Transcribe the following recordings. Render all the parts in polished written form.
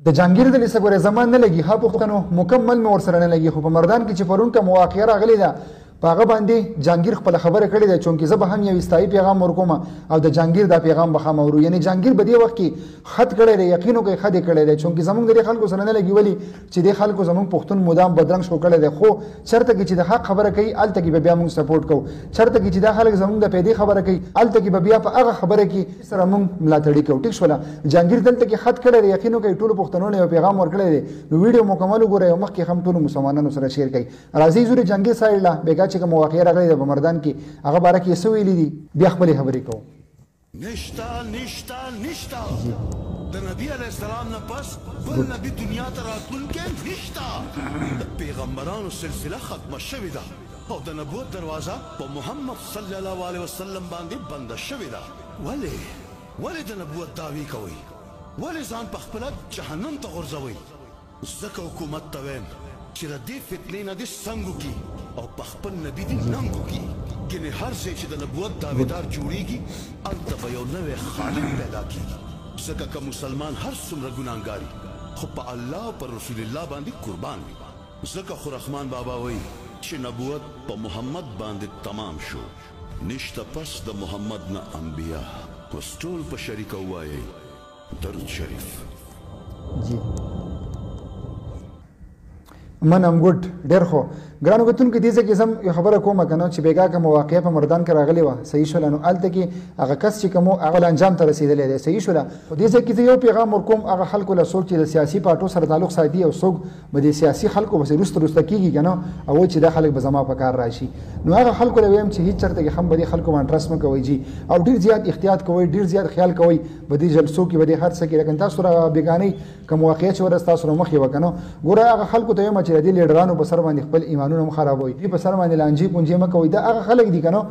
د جهانګیر د لیسه ګورې زمان نه لګي ها پوښتنو مکمل مې ورسره نه لګي خو په مردان کې چې پرون کوم واقعه راغلی ده په هغه باندې جهانګیر خپل خبره کړې ده چونکې زه به هم یو استایي پیغام ورکوم او د جهانګیر دا پیغام به خام اورو یعنی جهانګیر به دې وخت کې خط کړی دی یقین وکړئ خط یې کړی دی چونکې زموږ د دې خلکو سره نه لګي ولي چې دې خلکو زموږ پښتون مدام بدرنګ شو کړی دی خو چېرته کې چې د حق خبره کوي هلته کې به بیا موږ سپورټ کوو چېرته کې چې دا خلک زموږ د پیدې خبره کوي هلته کې به بیا په هغه خبره کې سره موږ ملاتړي کوو ټیک شوله جهانګیر دلته کې خط کړی دی یقین وکړئ ټولو پښتنو له یو پیغام ورکړی دی نو ویډیو مکمل وګورئ او مخکې هم ټولو مسلمانانو سره شیر کړئ راځئ ځو د جهانګیر صاحب له بېګا چې کوم واقعه راغلی په مردان کې هغه باره کې څه ویلي دي بیا خپلې خبرې کوو نشتا د نبی علیہ السلام نه پس بل نبی دنیا ته راتلونکی نشتا د پیغمبرانو سلسله ختمه شوې ده او د نبوت دروازه په محمد صلی الله علیه وسلم باندې بنده شوې ده ولې د نبوت دعوی کوي ولې ځان په خپله جهنم ته غورځوئ ځکه حکومت ته وایم چې د دې فتنې نه دې سنګ وکړي او په خپل نبي دې ننګ وکړي ګنې هر ځای چې د نبوت دعویدار جوړېږي هلته به یو نوی خالق پیدا کېږي ځکه که مسلمان هر څومره ګناهګار خو په الله او پر رسول الله باندې قربان وي ځکه خو رحمان بابا وایي چې نبوت په محمد باندې تمام شو نشته پس د محمد نه انبیا اوس ټول په شریکه ووایئ درود شریف جی منم ګډ ډېر خو ګرانو کتونکو دې ځای کې زم یو خبره کومه که نه چې بېګا کومه واقعه په مردان کې راغلې وه صحیح شوله نو هلته کې هغه کس چې کوم هغه انجام ته رسېدلی دی صحیح شوله خو دې ځای کې زه یو پیغام ورکوم هغه خلکو له څوک چې د سیاسي پارټو سره تعلق ساتي او څوک به د سیاسي خلکو پسې وروسته کېږي که نه او وایي چې دا خلک به زما په کار راشي نو هغه خلکو له وایم چې هېڅ چېرته کې هم به دې خلکو باندې ټرسټ مه کوئ جي او ډېر زیات احتیاط کوئ ډېر زیات خیال کوئ به دې جلسو کې به دې هر څه کې لیکن تاسو سره بېګانۍ کوم واقعه چې ورځ تاسو سره مخ یې وه که نه ګوره هغه خلکو ته وایم چې د دې لیډرانو په سر باندې خپل ایمانونه مه خرابوئ په سر باندې لانجې پونجې مه کوئ دا هغه خلک دي که نه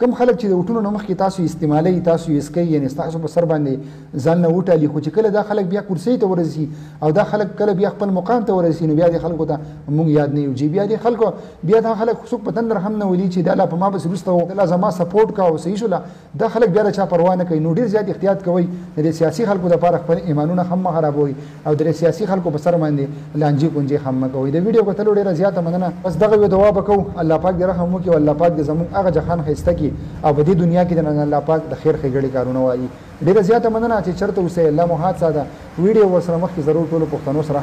کم خلک چې د وټونو نه مخکې تاسو استعمالوي تاسو یې اسکئ یعنې ستاسو په سر باندې ځان نه وټالي خو چې کله دا خلک بیا کرسۍ ته ورسي او دا خلک کله بیا خپل مقام ته ورسي نو بیا دې خلکو ته موږ یاد نه یو چې بیا دې خلکو بیا دا خلک څوک په تندر هم نه ولي چې دا لا په ما پسې وروسته و دا زما سپورټ کا او صحیح شوله دا خلک بیا د چا پروا نه کوي نو ډېر زیات احتیاط کوئ د سیاسي خلکو دپاره خپل ایمانونه هم مه خرابوئ او د سیاسي خلکو په سر باندې لانجې پونجې هم مه کوئ د ویډیو کتلو ډېره زیاته مننه بس دغه یو دعا به کوو الله پاک دې رحم وکړي او الله پاک دې زموږ هغه جهان ښایسته کړي او په دې دنیا کې د الله پاک د خیر ښېګړې کارونه وایي ډېره زیاته مننه چې چېرته اوسئ الله مو هات ساته ویډیو ورسره مخکې ضرور ټولو پښتنو سره